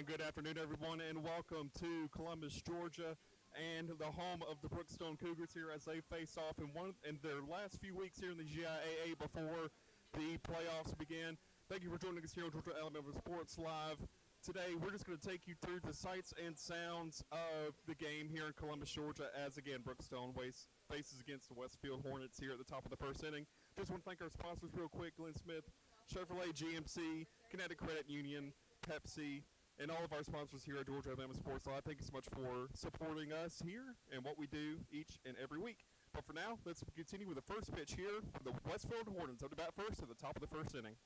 And good afternoon, everyone, and welcome to Columbus, Georgia, and the home of the Brookstone Cougars here as they face off in their last few weeks here in the GIAA before the playoffs begin. Thank you for joining us here on Georgia Alabama Sports Live. Today, we're just going to take you through the sights and sounds of the game here in Columbus, Georgia, as again Brookstone faces against the Westfield Hornets here at the top of the first inning. Just want to thank our sponsors real quick: Glenn Smith, Chevrolet GMC, Kinetic Credit Union, Pepsi, and all of our sponsors here at Georgia Alabama Sports Live. Thank you so much for supporting us here and what we do each and every week. But for now, let's continue with the first pitch here for the Westfield Hornets. Up to bat first at the top of the first inning.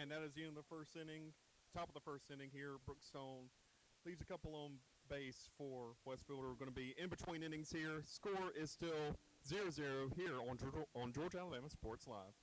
And that is the end of the first inning. Top of the first inning here. Brookstone leaves a couple on base for Westfield. We're going to be in between innings here. Score is still 0-0 here on Georgia Alabama Sports Live.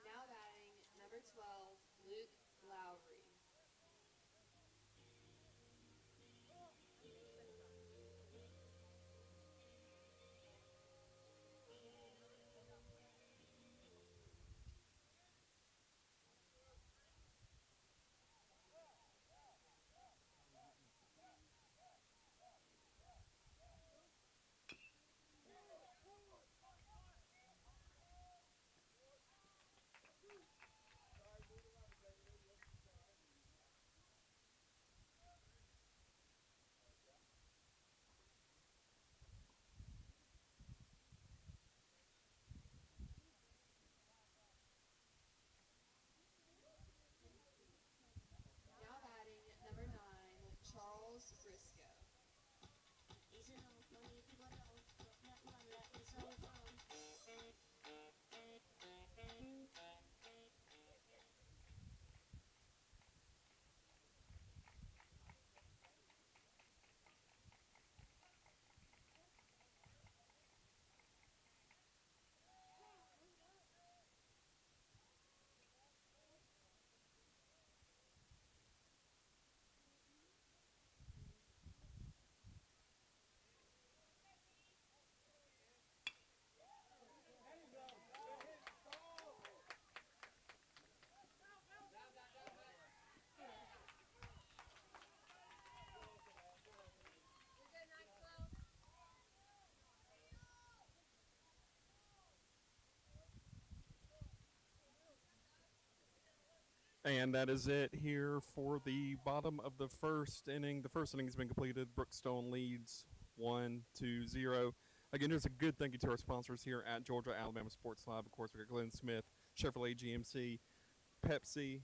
Now batting, number 12, Luke Lowry. Now batting, number 9, Charles Briscoe. And that is it here for the bottom of the first inning. The first inning has been completed. Brookstone leads 1-0. Again, there's a good thank you to our sponsors here at Georgia Alabama Sports Live. Of course, we got Glenn Smith, Chevrolet GMC, Pepsi.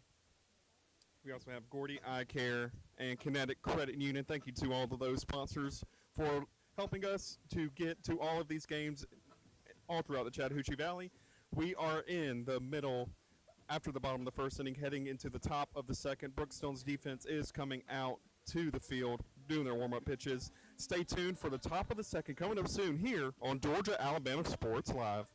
We also have Gordy Eye Care and Kinetic Credit Union. Thank you to all of those sponsors for helping us to get to all of these games all throughout the Chattahoochee Valley. We are in the middle after the bottom of the first inning, heading into the top of the second. Brookstone's defense is coming out to the field, doing their warm-up pitches. Stay tuned for the top of the second coming up soon here on Georgia Alabama Sports Live.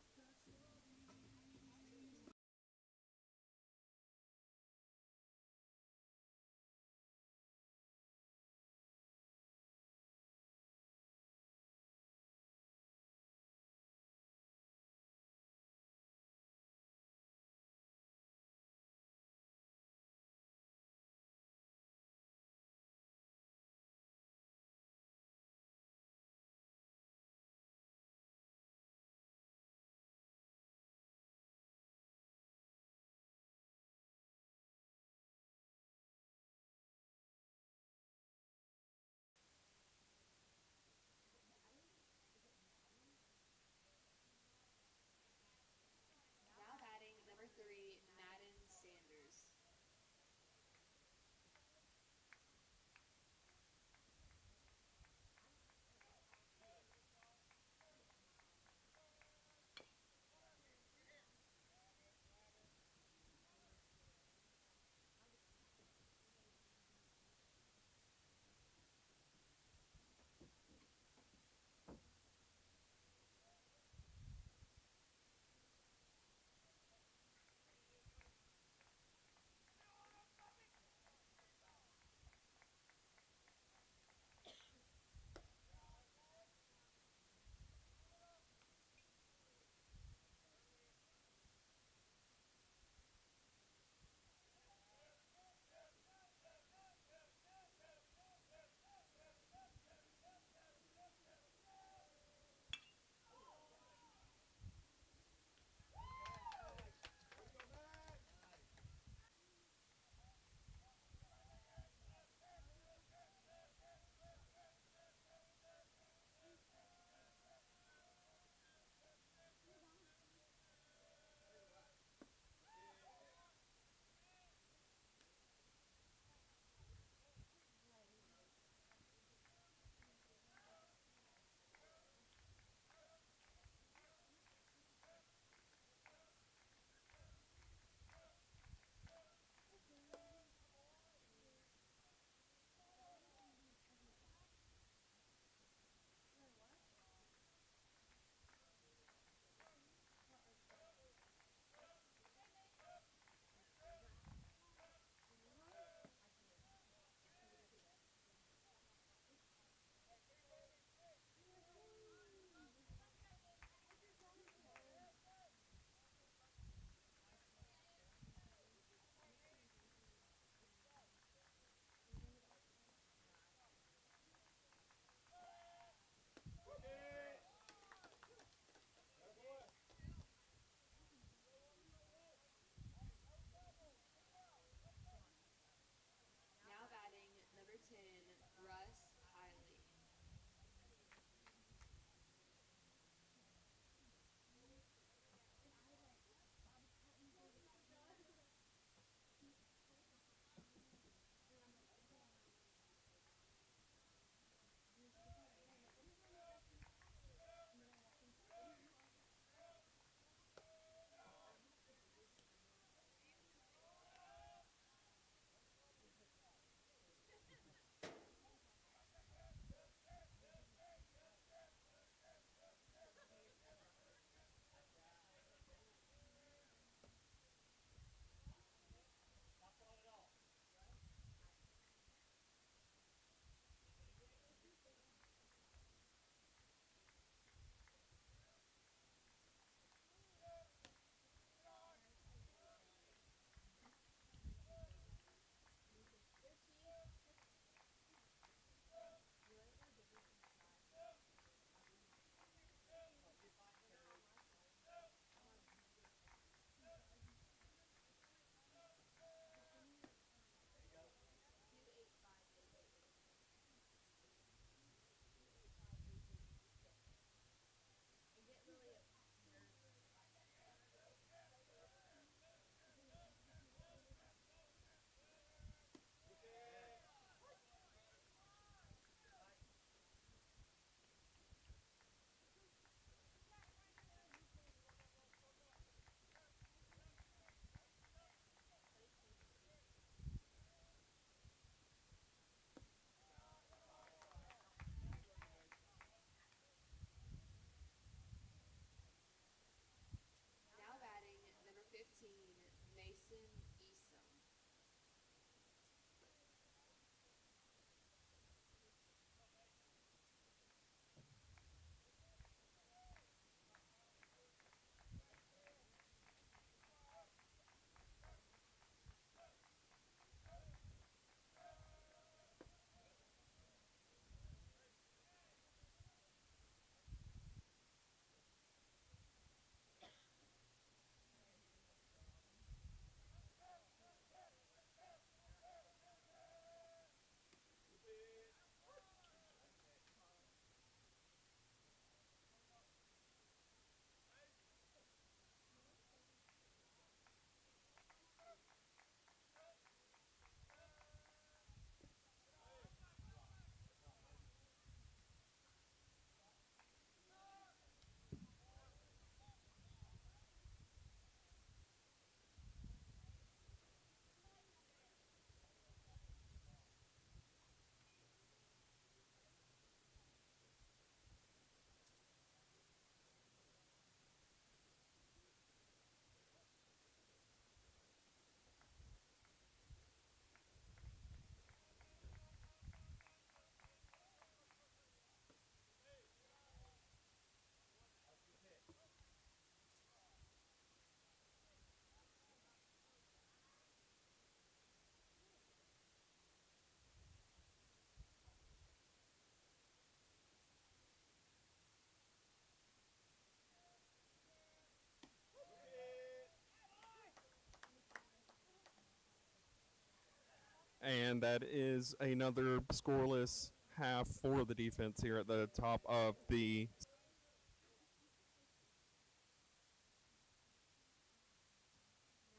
And that is another scoreless half for the defense here at the top of the.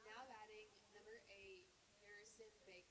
Now batting number 8, Harrison Baker.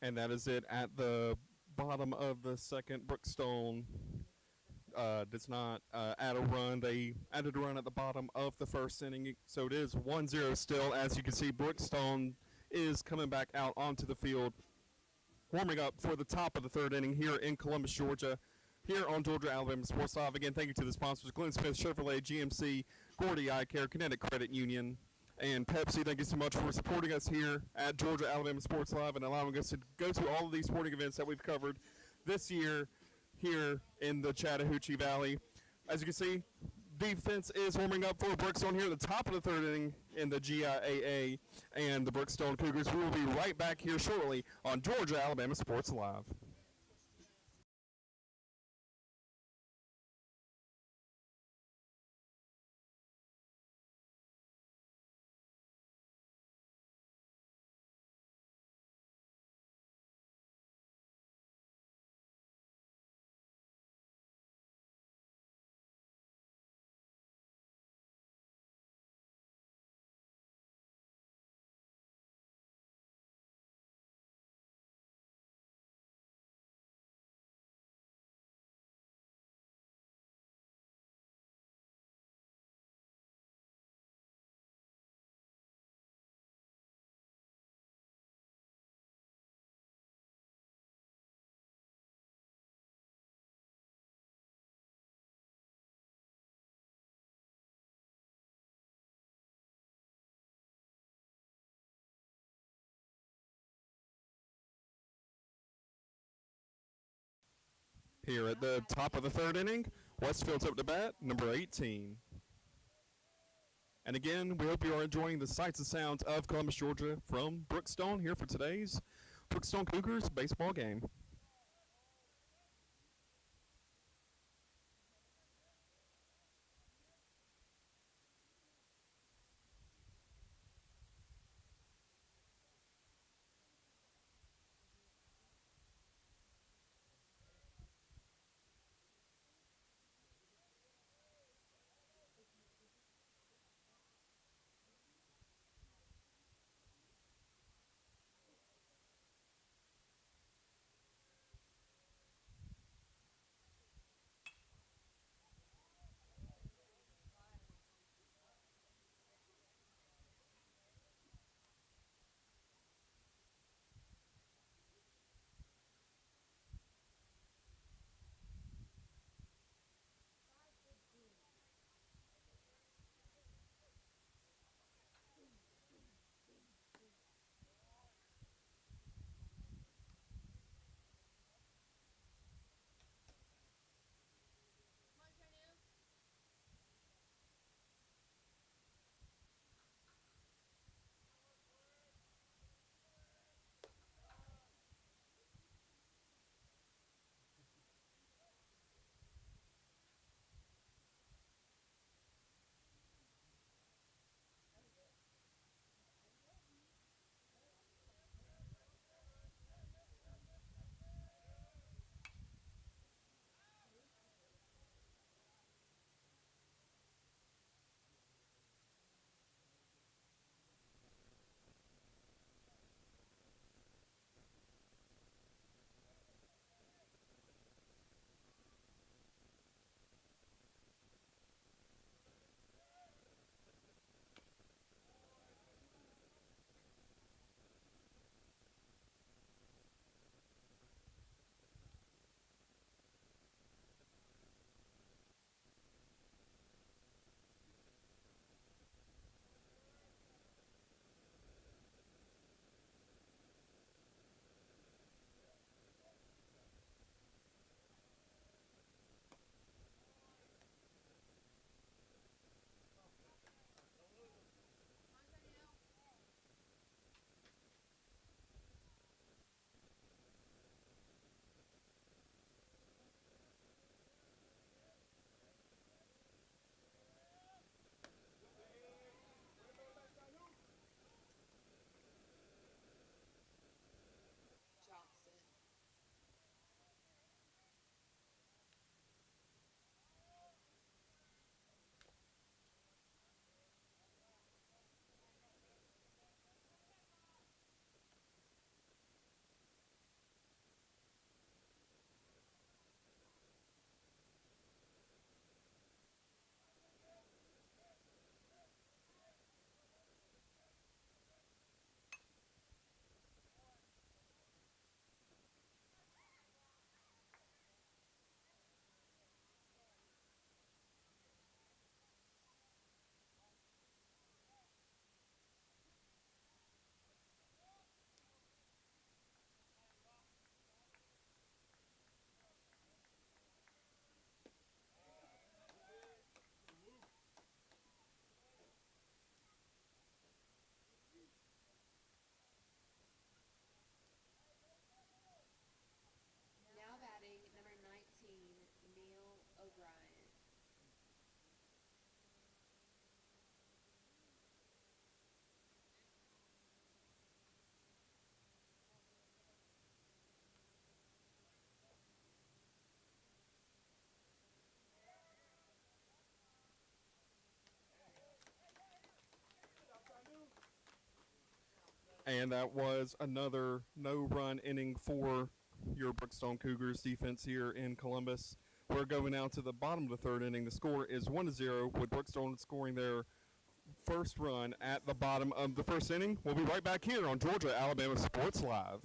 And that is it at the bottom of the second. Brookstone does not add a run. They added a run at the bottom of the first inning. So it is 1-0 still. As you can see, Brookstone is coming back out onto the field, warming up for the top of the third inning here in Columbus, Georgia, here on Georgia Alabama Sports Live. Again, thank you to the sponsors, Glenn Smith Chevrolet, GMC, Gordy Eye Care, Kinetic Credit Union, and Pepsi. Thank you so much for supporting us here at Georgia Alabama Sports Live and allowing us to go to all of these sporting events that we've covered this year here in the Chattahoochee Valley. As you can see, defense is warming up for Brookstone here at the top of the third inning in the GIAA and the Brookstone Cougars. We will be right back here shortly on Georgia Alabama Sports Live. Here at the top of the third inning, Westfield's up to bat, number 18. And again, we hope you are enjoying the sights and sounds of Columbus, Georgia from Brookstone here for today's Brookstone Cougars baseball game. And that was another no-run inning for your Brookstone Cougars defense here in Columbus. We're going now to the bottom of the third inning. The score is 1-0 with Brookstone scoring their first run at the bottom of the first inning. We'll be right back here on Georgia Alabama Sports Live.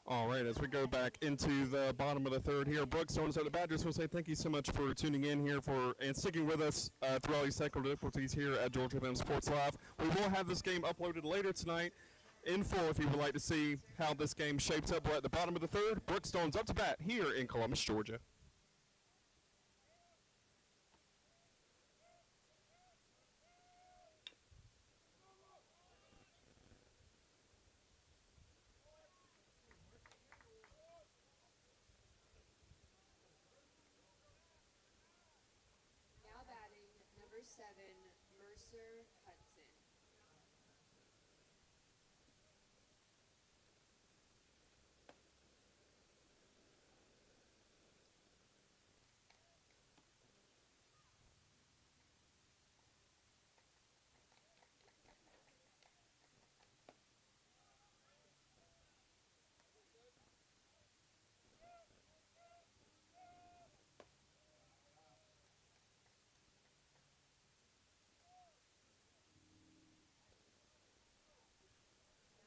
All right, as we go back into the bottom of the third here, Brookstone is at the bat. Just want to say thank you so much for tuning in here and sticking with us through all these technical difficulties here at Georgia Alabama Sports Live. We will have this game uploaded later tonight in full if you would like to see how this game shapes up. We're at the bottom of the third. Brookstone's up to bat here in Columbus, Georgia. Now batting, number 7, Mercer Hudson.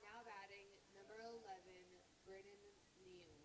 Now batting, number 11, Brennan Neal.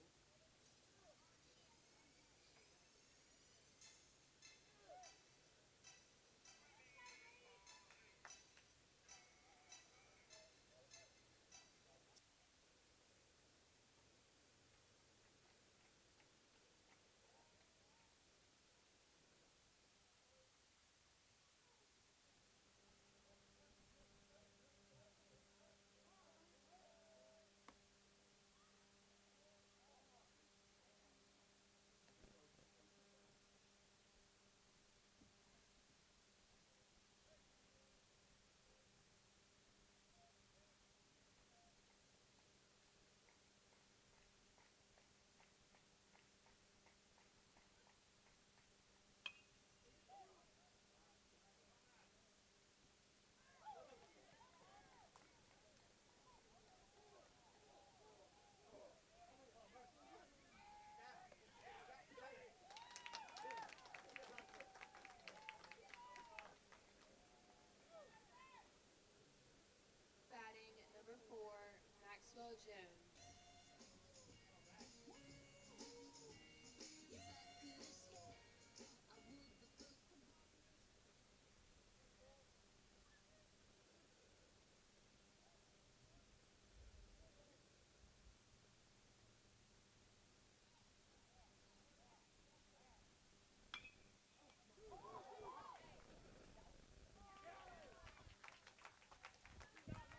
Batting, number 4, Maxwell Jones.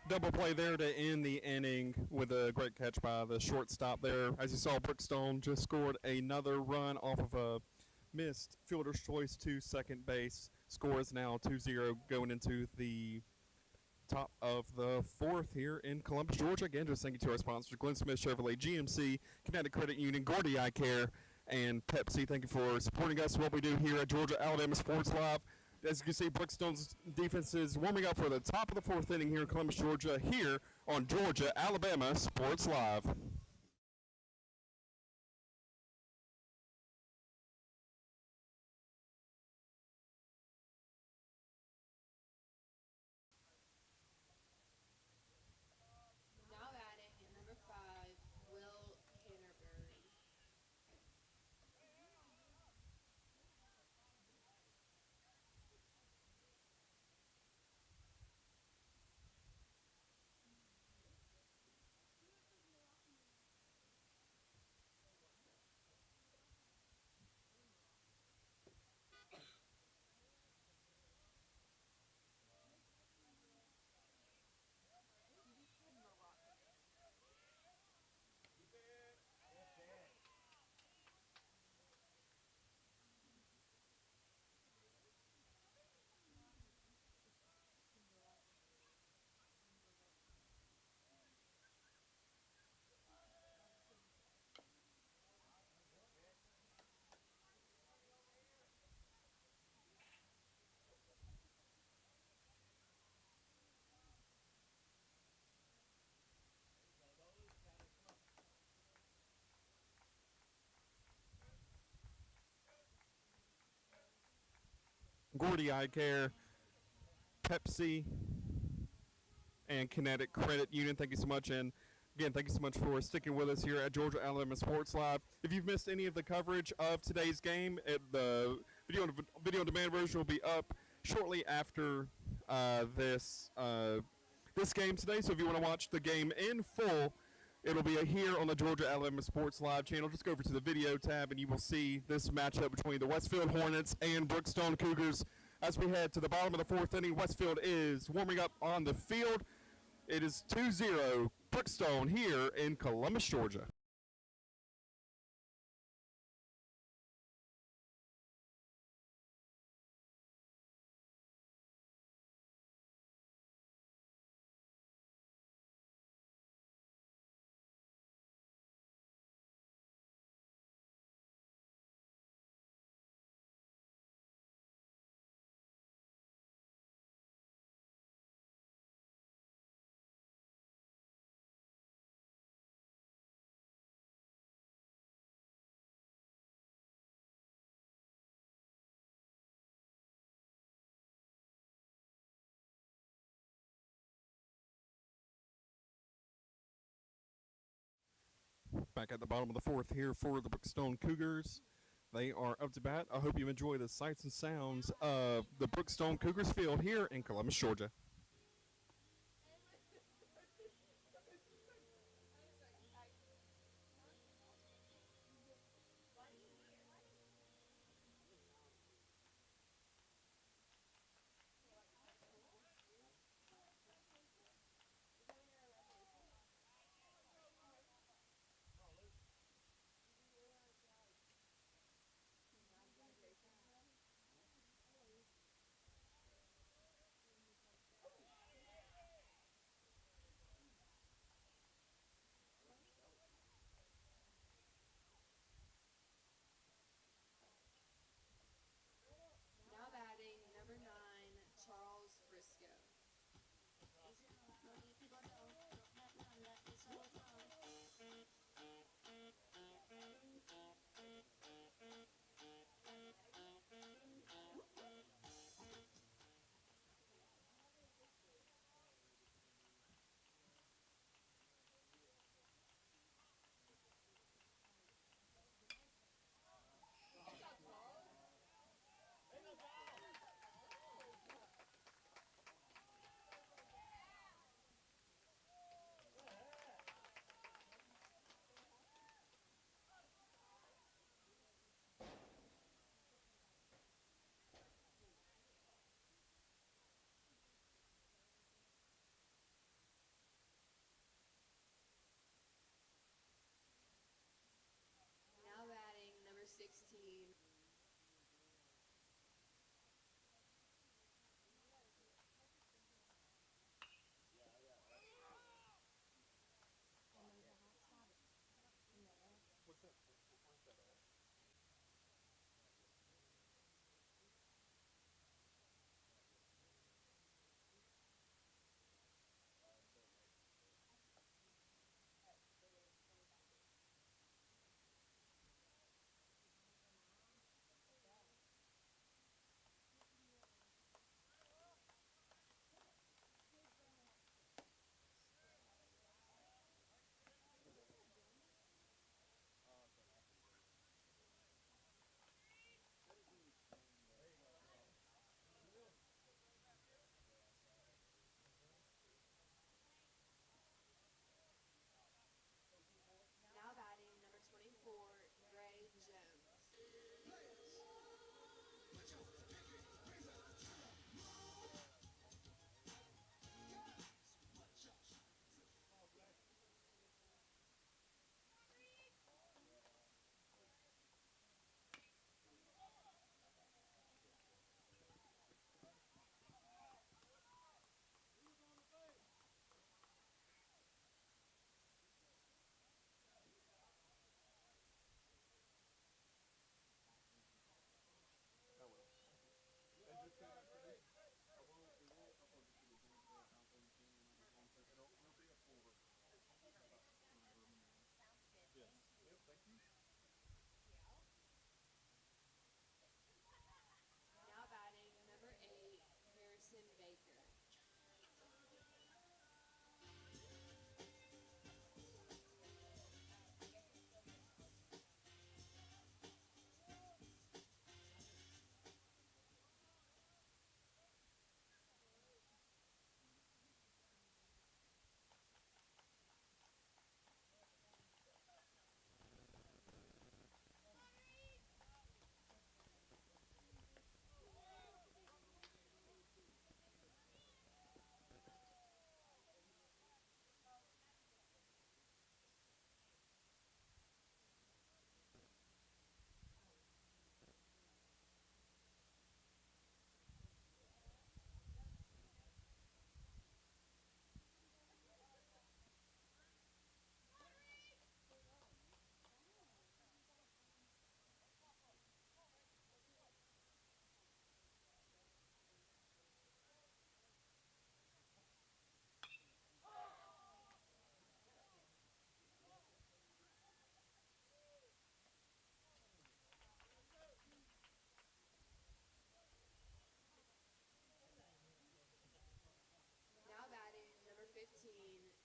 Double play there to end the inning with a great catch by the shortstop there. As you saw, Brookstone just scored another run off of a missed fielder's choice to second base. Score is now 2-0 going into the top of the fourth here in Columbus, Georgia. Again, just thank you to our sponsors, Glenn Smith Chevrolet, GMC, Connecticut Credit Union, Gordy Eye Care, and Pepsi. Thank you for supporting us, what we do here at Georgia Alabama Sports Live. As you can see, Brookstone's defense is warming up for the top of the fourth inning here in Columbus, Georgia, here on Georgia Alabama Sports Live. Gordy Eye Care, Pepsi, and Kinetic Credit Union. Thank you so much. And again, thank you so much for sticking with us here at Georgia Alabama Sports Live. If you've missed any of the coverage of today's game, the video on demand version will be up shortly after this game today. So if you want to watch the game in full, it'll be here on the Georgia Alabama Sports Live channel. Just go over to the video tab and you will see this matchup between the Westfield Hornets and Brookstone Cougars. As we head to the bottom of the fourth inning, Westfield is warming up on the field. It is 2-0 Brookstone here in Columbus, Georgia. Back at the bottom of the fourth here for the Brookstone Cougars. They are up to bat. I hope you enjoy the sights and sounds of the Brookstone Cougars field here in Columbus, Georgia.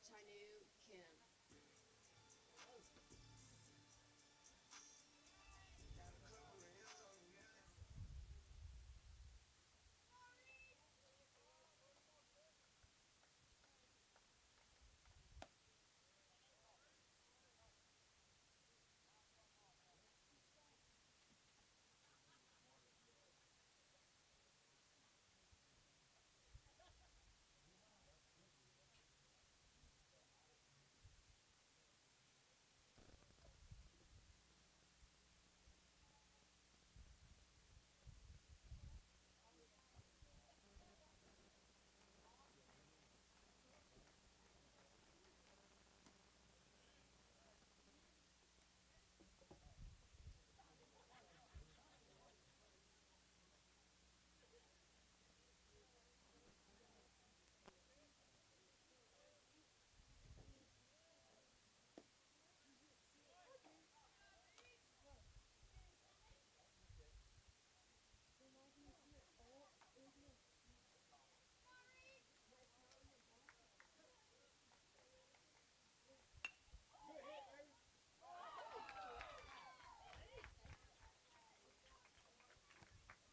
Chinu Kim.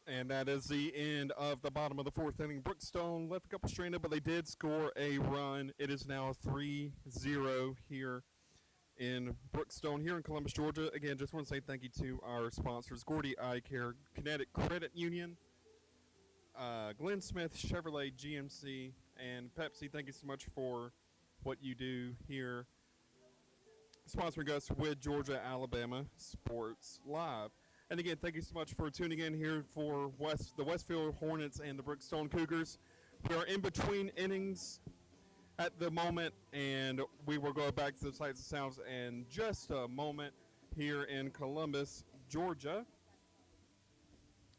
And that is the end of the bottom of the fourth inning. Brookstone left a couple stranded, but they did score a run. It is now 3-0 here in Brookstone, here in Columbus, Georgia. Again, just want to say thank you to our sponsors, Gordy Eye Care, Kinetic Credit Union, Glenn Smith, Chevrolet, GMC, and Pepsi. Thank you so much for what you do here, sponsoring us with Georgia Alabama Sports Live. And again, thank you so much for tuning in here for the Westfield Hornets and the Brookstone Cougars. We are in between innings at the moment, and we will go back to the sights and sounds in just a moment here in Columbus, Georgia.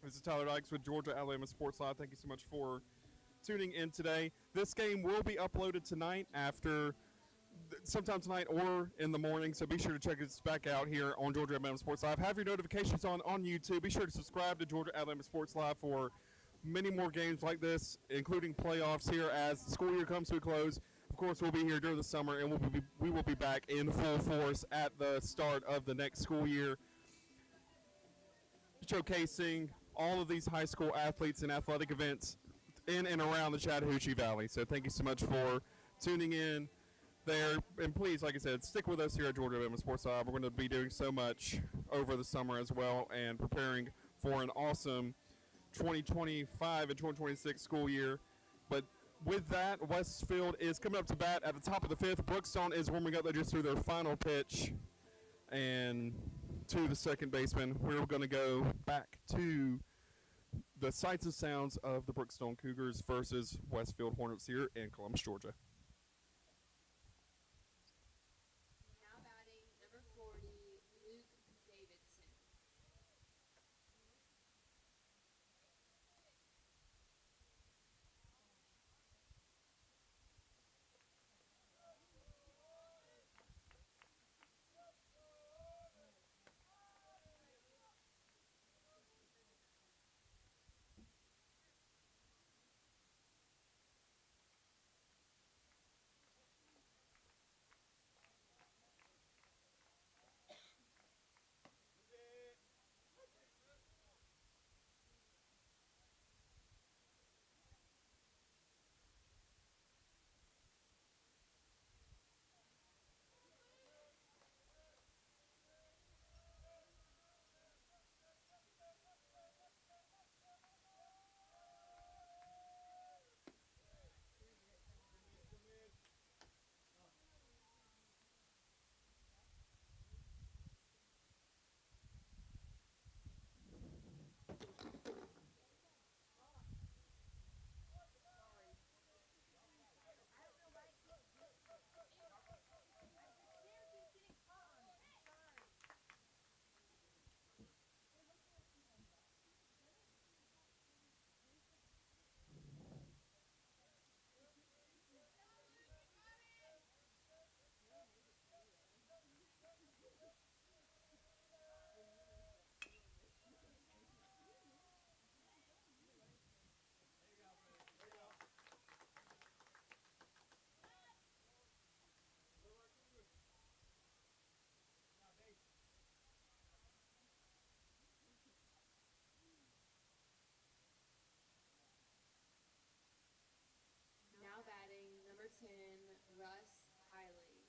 This is Tyler Dykes with Georgia Alabama Sports Live. Thank you so much for tuning in today. This game will be uploaded tonight sometime tonight or in the morning, so be sure to check us back out here on Georgia Alabama Sports Live. Have your notifications on YouTube. Be sure to subscribe to Georgia Alabama Sports Live for many more games like this, including playoffs here as the school year comes to a close. Of course, we'll be here during the summer, and we will be back in full force at the start of the next school year, showcasing all of these high school athletes and athletic events in and around the Chattahoochee Valley. So thank you so much for tuning in there. And please, like I said, stick with us here at Georgia Alabama Sports Live. We're going to be doing so much over the summer as well and preparing for an awesome 2025 and 2026 school year. But with that, Westfield is coming up to bat at the top of the fifth. Brookstone is warming up. They just threw their final pitch and to the second baseman. We're going to go back to the sights and sounds of the Brookstone Cougars versus Westfield Hornets here in Columbus, Georgia. Now batting number 40, Luke Davidson. 10, Russ Hiley.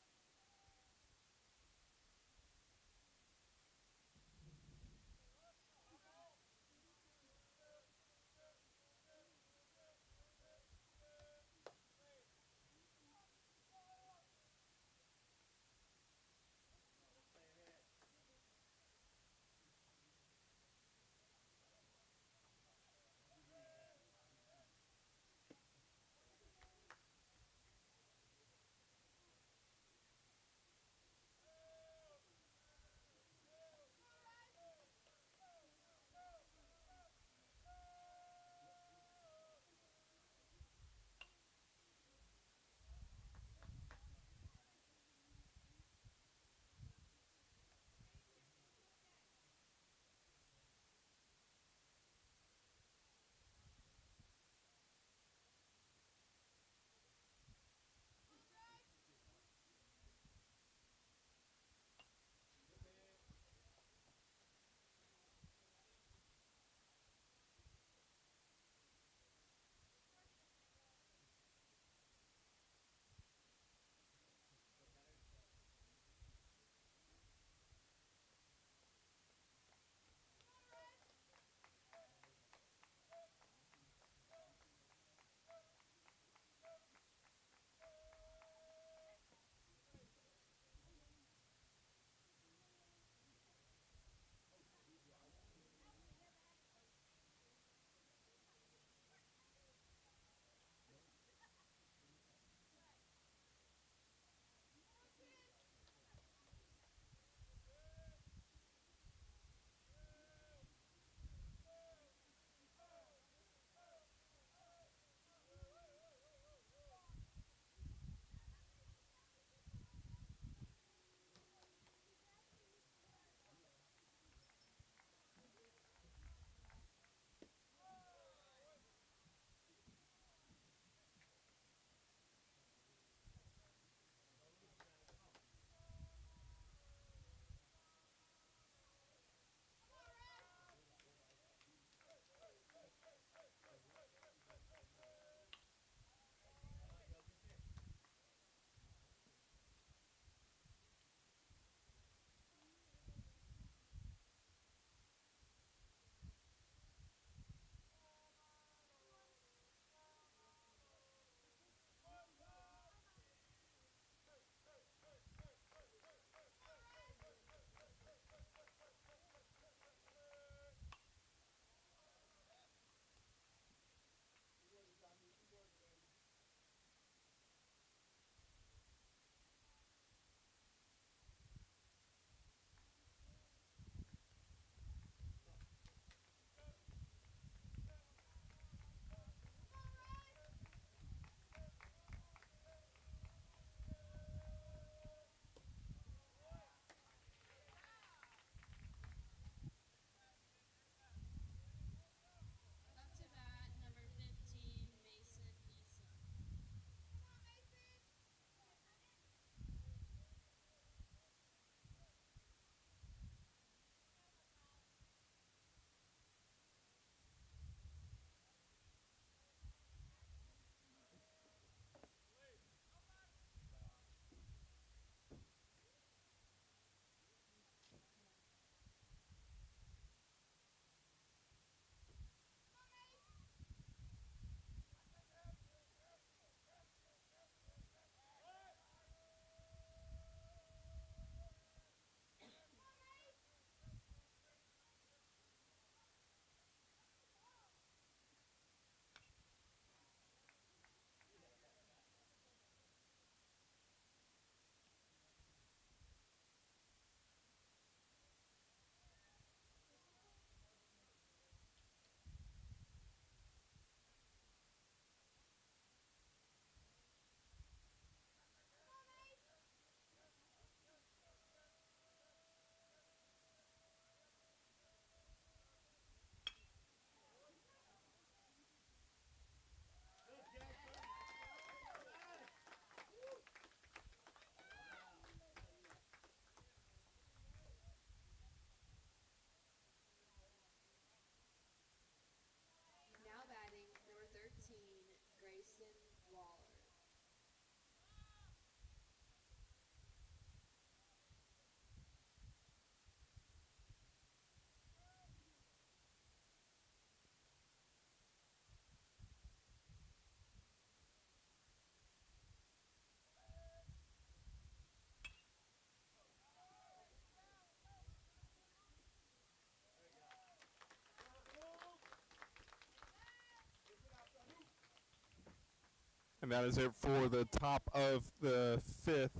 And that is it for the top of the fifth.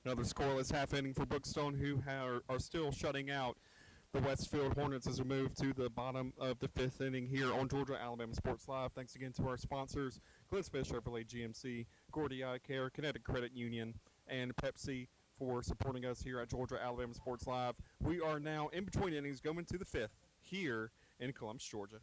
Another scoreless half inning for Brookstone, who are still shutting out the Westfield Hornets as we move to the bottom of the fifth inning here on Georgia Alabama Sports Live. Thanks again to our sponsors, Glenn Smith Chevrolet GMC, Gordy Eye Care, Kinetic Credit Union, and Pepsi for supporting us here at Georgia Alabama Sports Live. We are now in between innings going to the fifth here in Columbus, Georgia.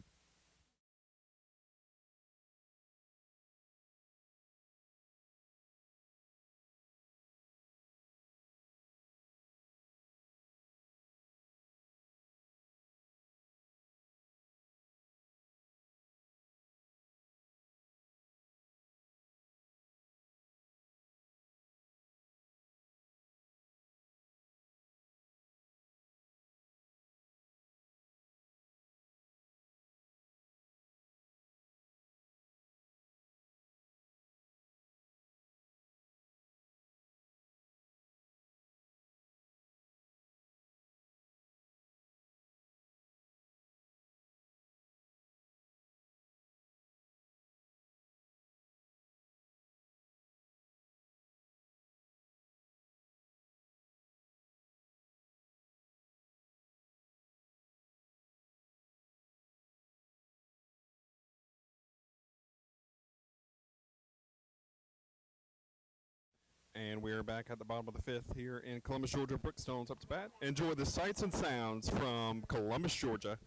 And we are back at the bottom of the fifth here in Columbus, Georgia. Brookstone's up to bat. Enjoy the sights and sounds from Columbus, Georgia.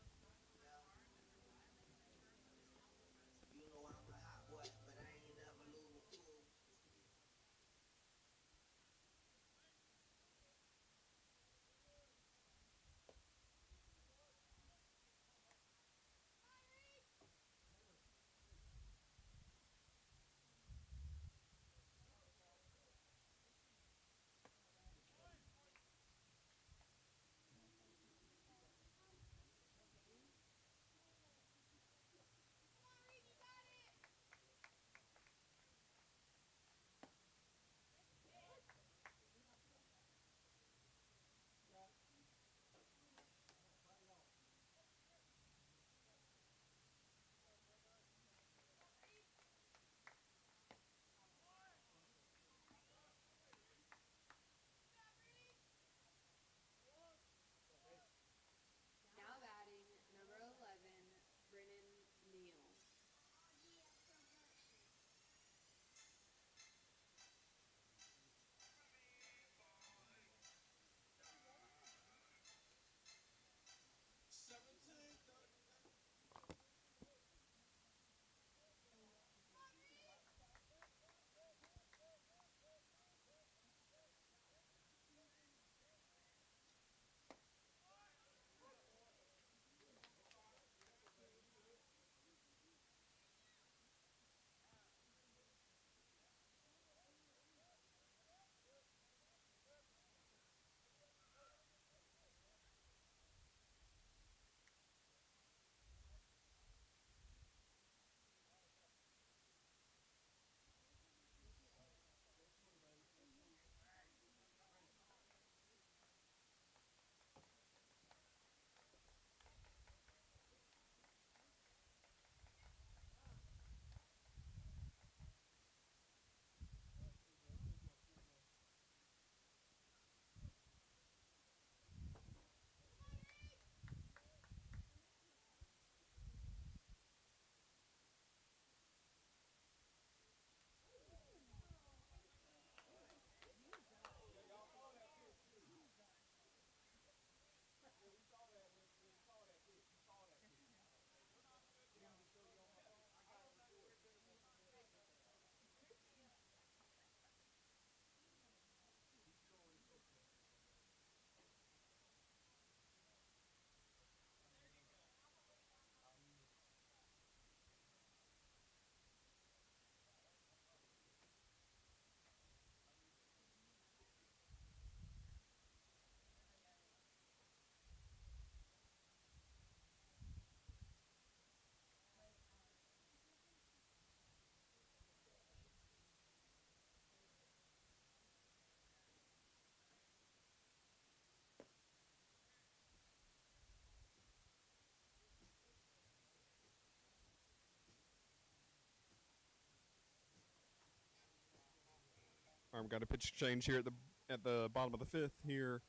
We've got a pitch change here at the bottom of the fifth here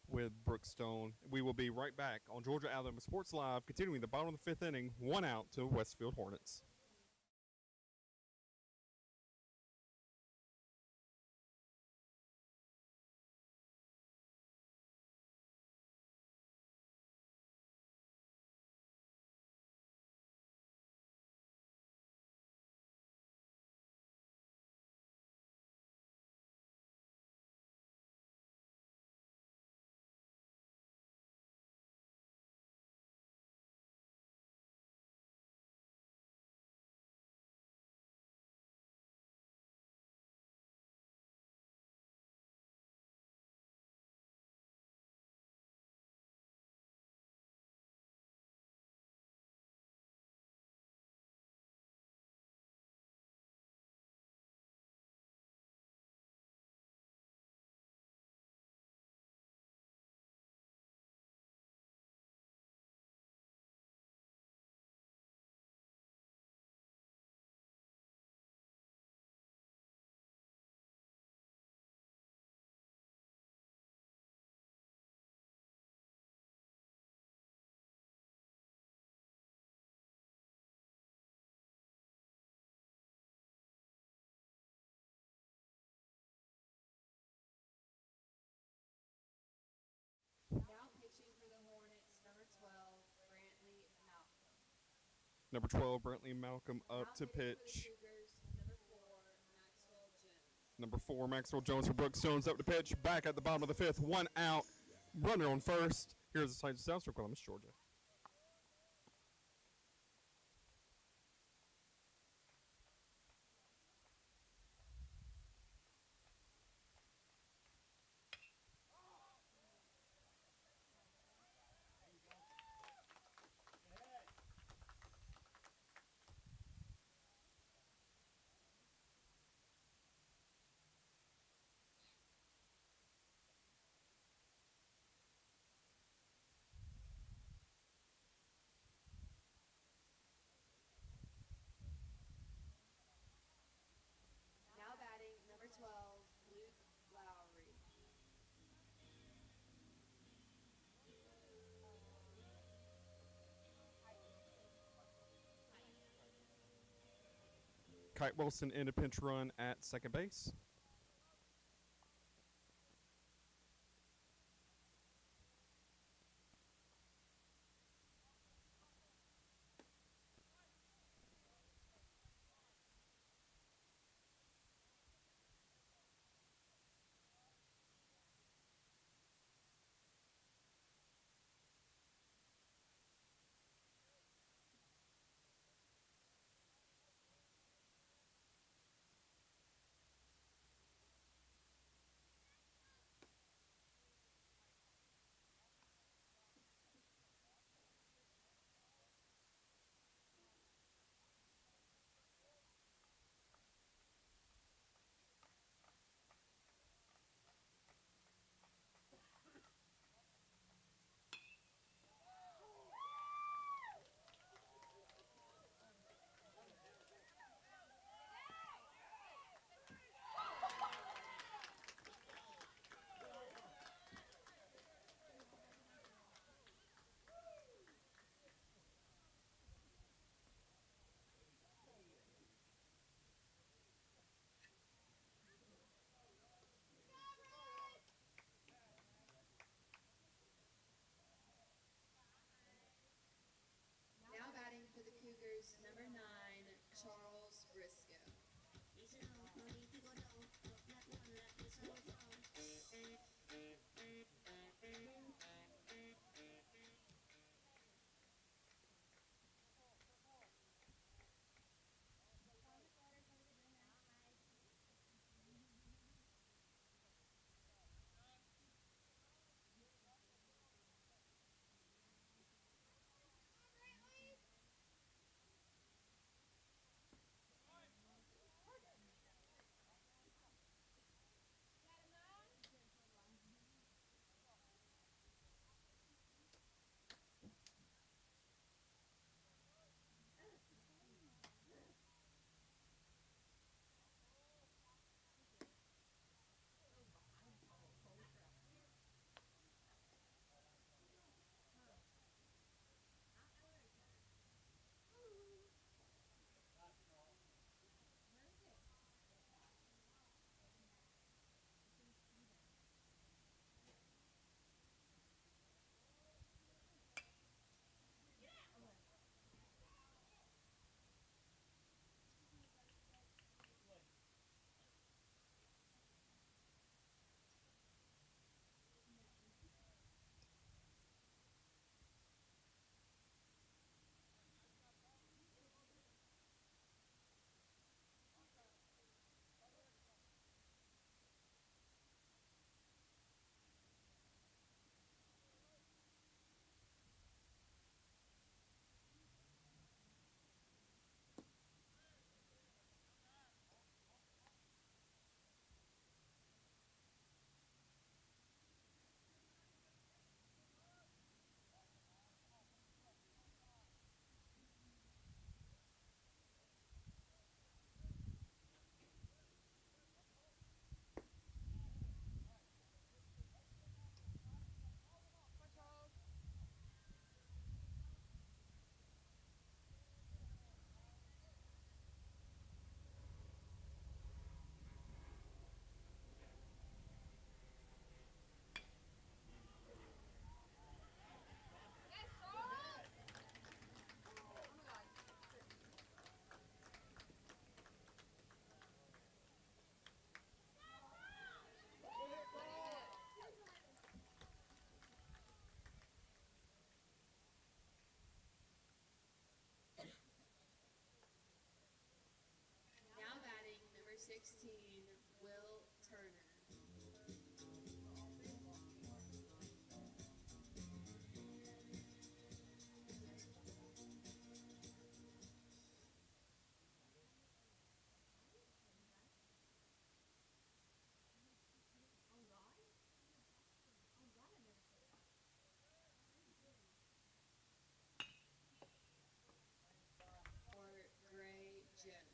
with Brookstone. We will be right back on Georgia Alabama Sports Live, continuing the bottom of the fifth inning, 1 out to Westfield Hornets. Now pitching for the Hornets, number 12, Brantley Malcolm. Number 12, Brantley Malcolm up Now to hitting for the pitch. Cougars, number 4, Maxwell Jones. Number 4, Maxwell Jones for Brookstone's up to pitch. Back at the bottom of the fifth, 1 out. Runner on first. Here's the side sounds for Columbus, Georgia. Now batting, number 12, Luke Lowry. Kite Wilson in a pinch run at second base. Now batting for the Cougars, number 9, Charles Briscoe. 16, Will Turner. Or Gray Jones.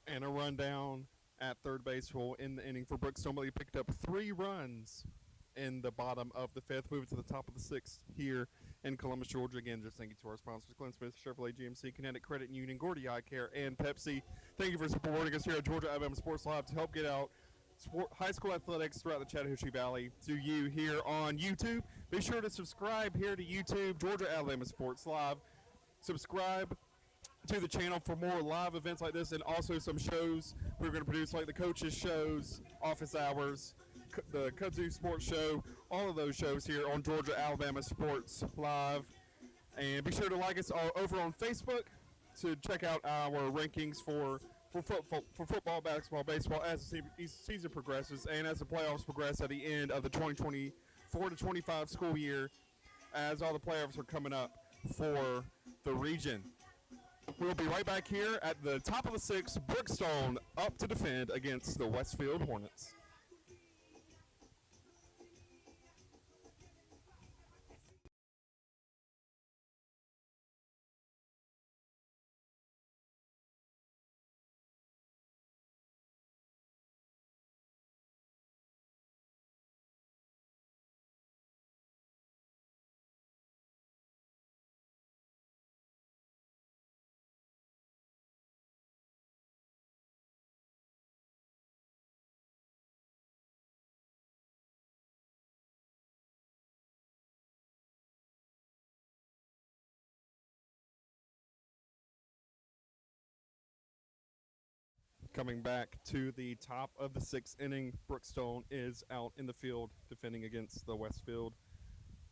And a rundown at third base will end the inning for Brookstone. He picked up 3 runs in the bottom of the 5th, moving to the top of the 6th here in Columbus, Georgia. Again, just thank you to our sponsors, Glenn Smith, Chevrolet GMC, Kinetic Credit Union, Gordy Eye Care, and Pepsi. Thank you for supporting us here at Georgia Alabama Sports Live to help get out high school athletics throughout the Chattahoochee Valley to you here on YouTube. Be sure to subscribe here to YouTube, Georgia Alabama Sports Live. Subscribe to the channel for more live events like this, and also some shows we're going to produce, like the coaches shows, office hours, the Kudzu Sports Show, all of those shows here on Georgia Alabama Sports Live. And be sure to like us over on Facebook to check out our rankings for football, basketball, baseball as the season progresses and as the playoffs progress at the end of the 2024 to 25 school year, as all the playoffs are coming up for the region. We'll be right back here at the top of the 6th, Brookstone up to defend against the Westfield Hornets. Coming back to the top of the 6th inning, Brookstone is out in the field defending against the Westfield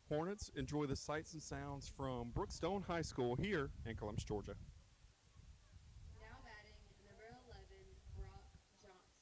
Hornets. Enjoy the sights and sounds from Brookstone High School here in Columbus, Georgia. Now batting, number 11, Brock Johnson.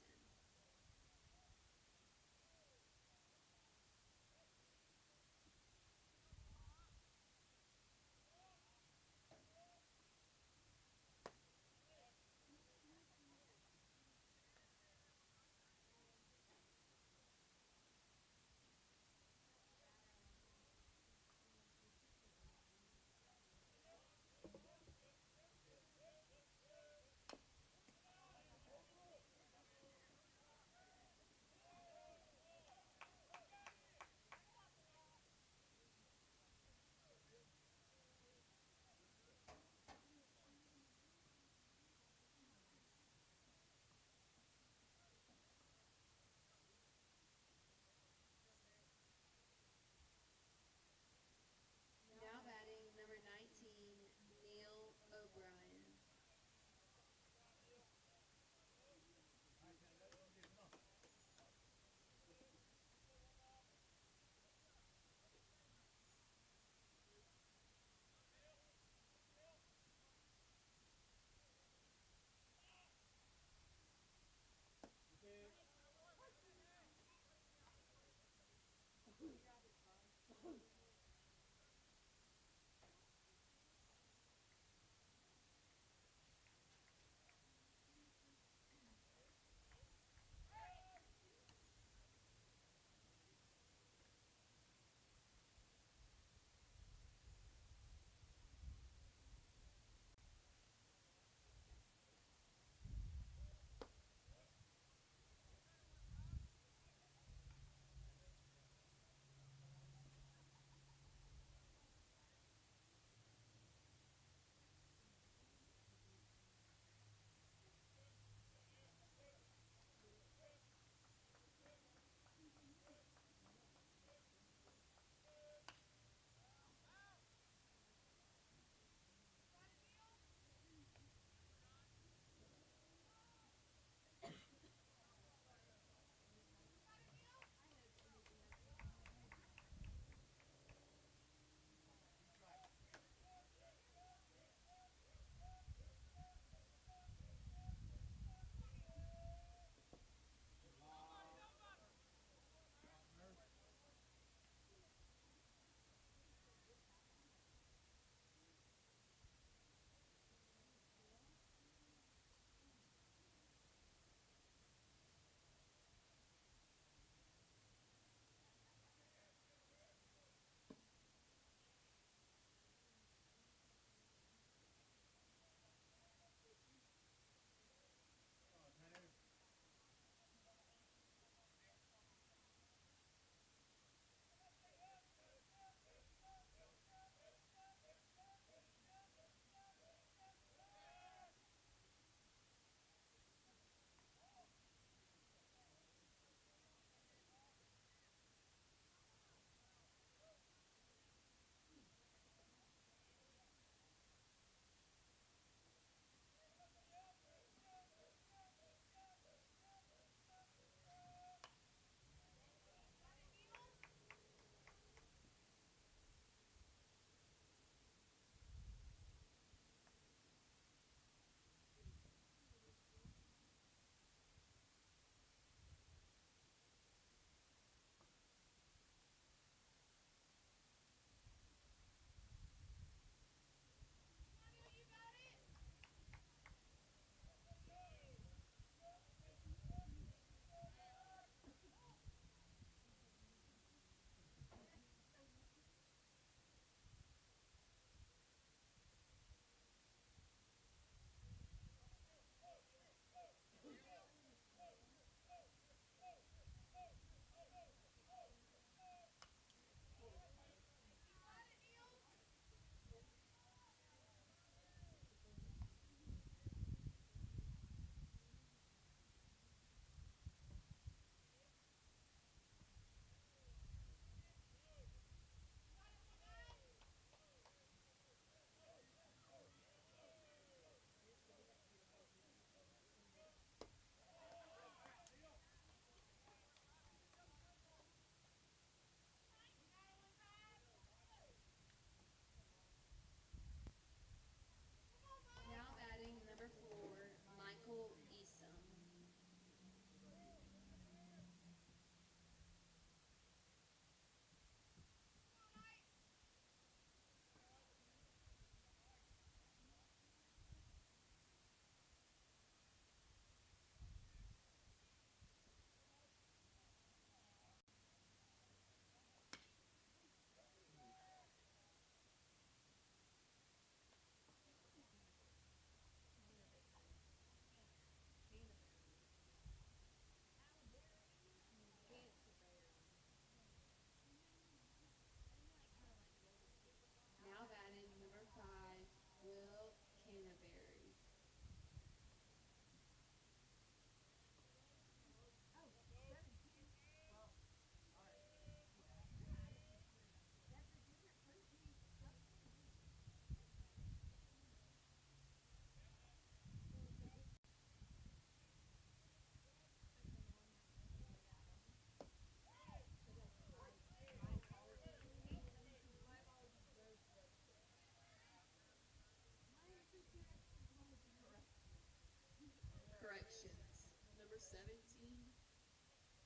17,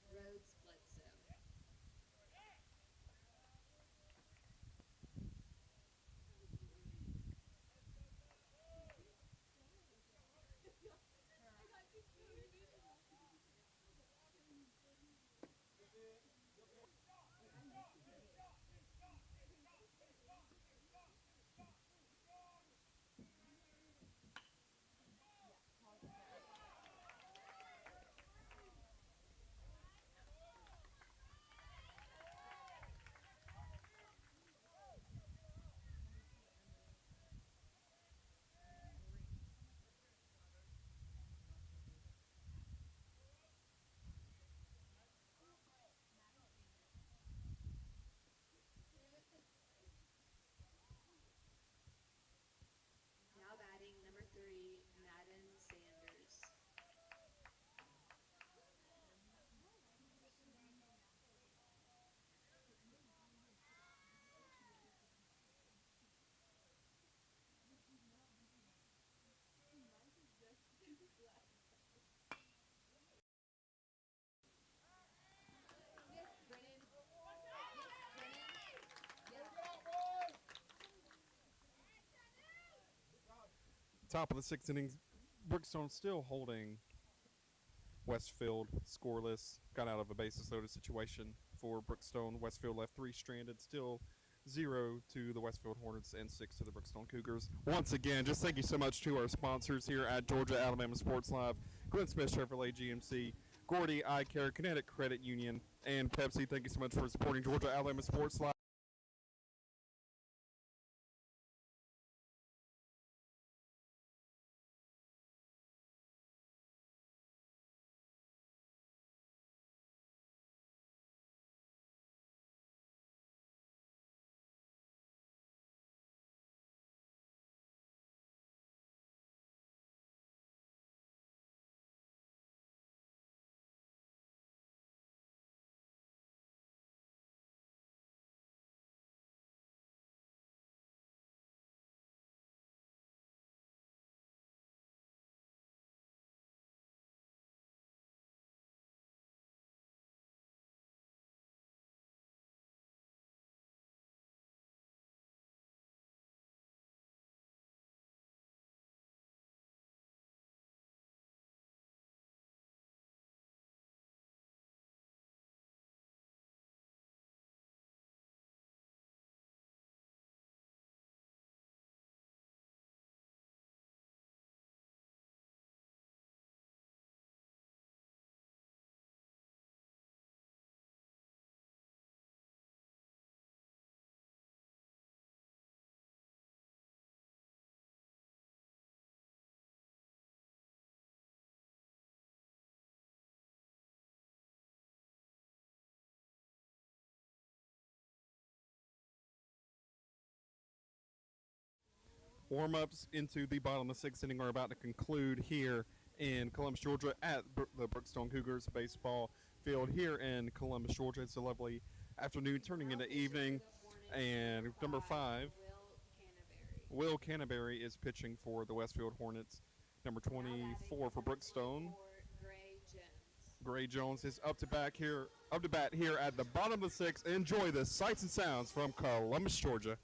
Rhodes Bledsoe. Now batting number 3, Madden Sanders. Top of the sixth inning, Brookstone still holding Westfield scoreless. Got out of a bases loaded situation for Brookstone. Westfield left 3 stranded, still 0 to the Westfield Hornets and 6 to the Brookstone Cougars. Once again, just thank you so much to our sponsors here at Georgia Alabama Sports Live, Glenn Smith Chevrolet GMC, Gordy Eye Care, Kinetic Credit Union, and Pepsi. Thank you so much for supporting Georgia Alabama Sports Live. Warm-ups into the bottom of the sixth inning are about to conclude here in Columbus, Georgia, at the Brookstone Cougars baseball field here in Columbus, Georgia. It's a lovely afternoon turning into evening, and number 5, Will Canterbury, is pitching for the Westfield Hornets. Number 24 for Brookstone, Gray Jones, is up to bat here at the bottom of the sixth. Enjoy the sights and sounds from Columbus, Georgia.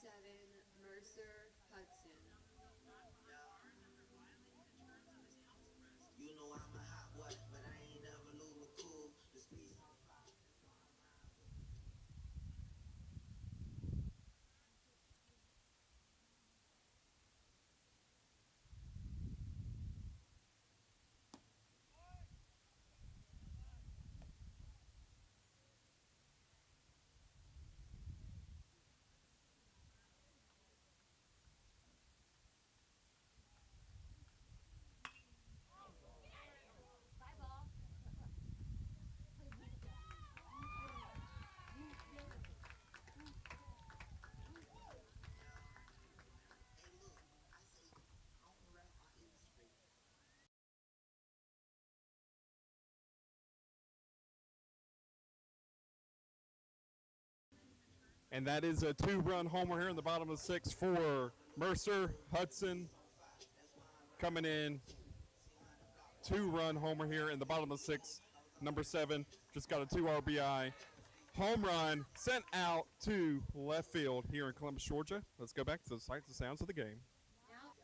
Mercer Hudson. You know I'm a hot boy, but I ain't never lose my cool. The streets on fire. Hey, look, I say, I don't rap, I illustrate. And that is a two-run homer here in the bottom of the sixth for Mercer. Hudson coming in. Two-run homer here in the bottom of the sixth. Number 7 just got a 2 RBI. Home run sent out to left field here in Columbus, Georgia. Let's go back to the sights and sounds of the game. Now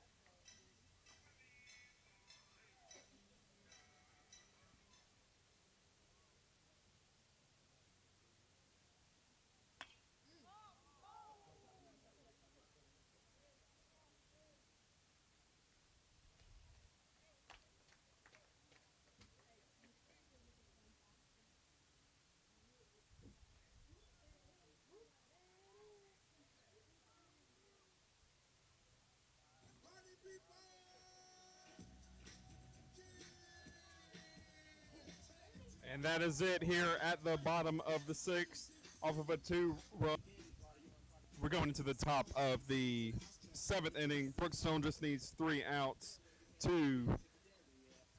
And that is it here at the bottom of the sixth off of a 2-run. We're going into the top of the 7th inning. Brookstone just needs 3 outs to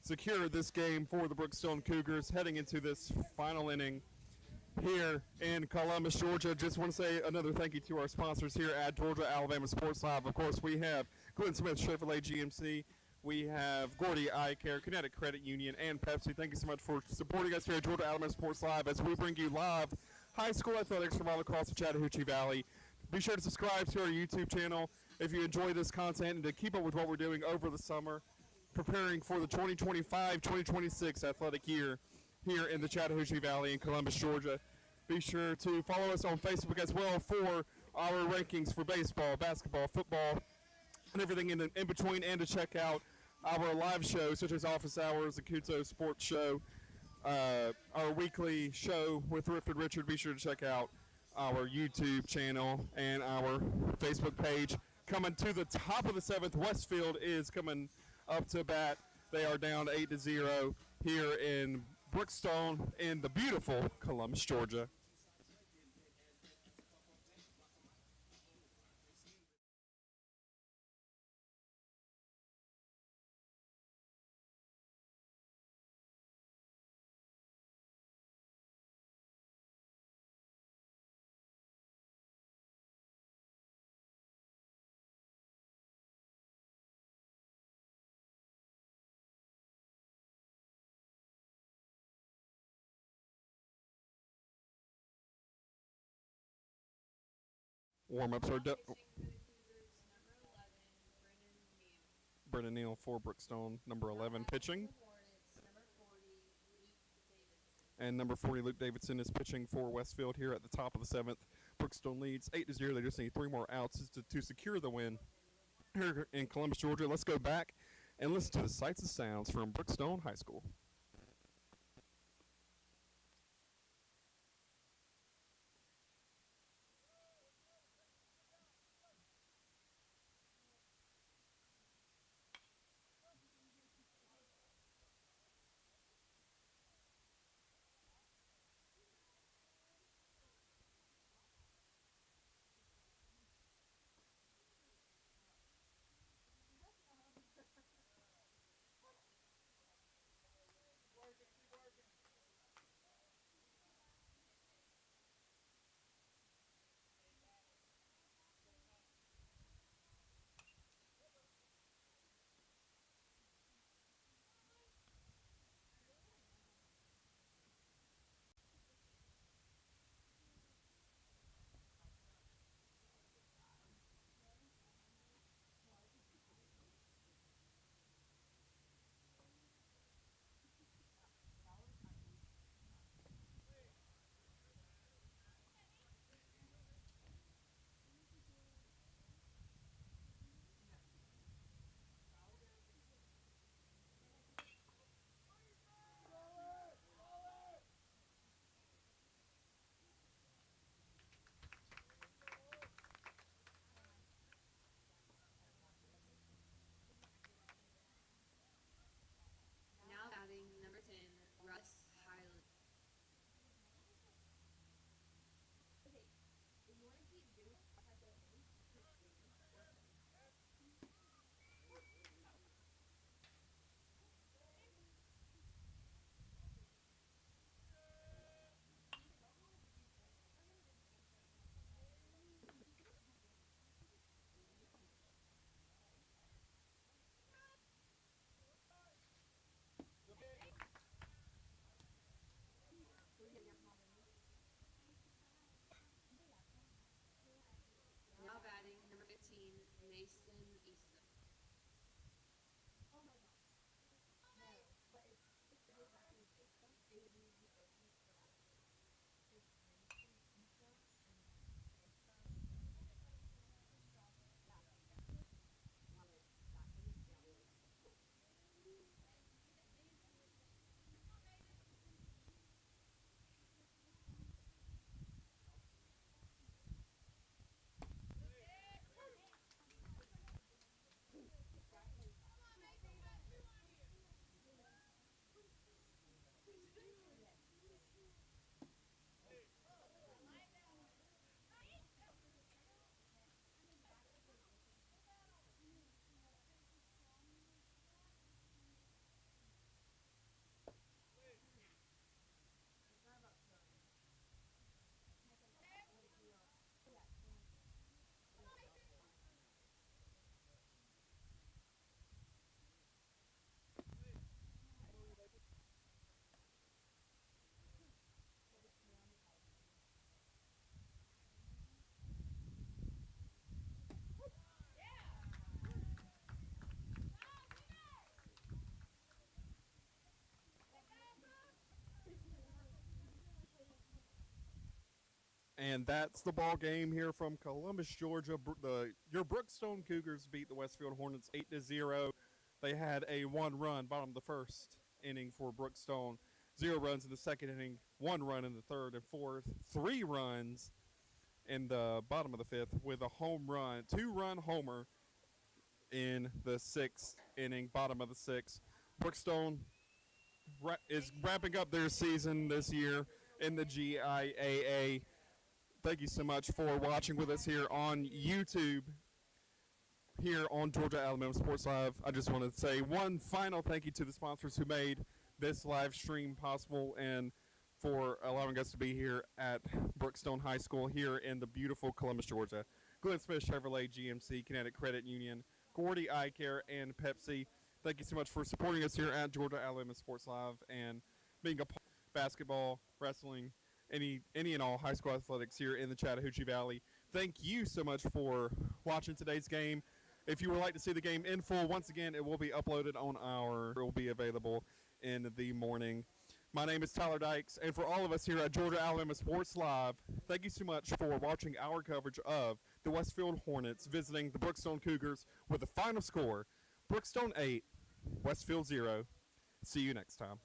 secure this game for the Brookstone Cougars heading into this final inning here in Columbus, Georgia. Just want to say another thank you to our sponsors here at Georgia Alabama Sports Live. Of course, we have Glenn Smith Chevrolet GMC. We have Gordy Eye Care, Kinetic Credit Union, and Pepsi. Thank you so much for supporting us here at Georgia Alabama Sports Live as we bring you live high school athletics from all across the Chattahoochee Valley. Be sure to subscribe to our YouTube channel if you enjoy this content and to keep up with what we're doing over the summer, preparing for the 2025-2026 athletic year here in the Chattahoochee Valley in Columbus, Georgia. Be sure to follow us on Facebook as well for our rankings for baseball, basketball, football, and everything in between, and to check out our live shows such as Office Hours, the Kuto Sports Show, our weekly show with Thrifted Richard. Be sure to check out our YouTube channel and our Facebook page. Coming to the top of the 7th, Westfield is coming up to bat. They are down 8-0 here in Brookstone in the beautiful Columbus, Georgia. Warm-ups are done. Brennan Neal for Brookstone, number 11 pitching. And number 40, Luke Davidson, is pitching for Westfield here at the top of the 7th. Brookstone leads 8-0. They just need 3 more outs to secure the win here in Columbus, Georgia. Let's go back and listen to the sights and sounds from Brookstone High School. And that's the ball game here from Columbus, Georgia. Your Brookstone Cougars beat the Westfield Hornets 8-0. They had a 1-run bottom of the first inning for Brookstone, 0 runs in the second inning, 1 run in the third and fourth, 3 runs in the bottom of the fifth with a home run, 2-run homer in the sixth inning, bottom of the sixth. Brookstone is wrapping up their season this year in the GIAA. Thank you so much for watching with us here on YouTube, here on Georgia Alabama Sports Live. I just want to say one final thank you to the sponsors who made this live stream possible and for allowing us to be here at Brookstone High School here in the beautiful Columbus, Georgia. Glenn Smith Chevrolet, GMC, Kinetic Credit Union, Gordy Eye Care, and Pepsi. Thank you so much for supporting us here at Georgia Alabama Sports Live and being a part of basketball, wrestling, any and all high school athletics here in the Chattahoochee Valley. Thank you so much for watching today's game. If you would like to see the game in full, once again, it will be uploaded on it will be available in the morning. My name is Tyler Dykes, and for all of us here at Georgia Alabama Sports Live, thank you so much for watching our coverage of the Westfield Hornets visiting the Brookstone Cougars with the final score, Brookstone 8, Westfield 0. See you next time.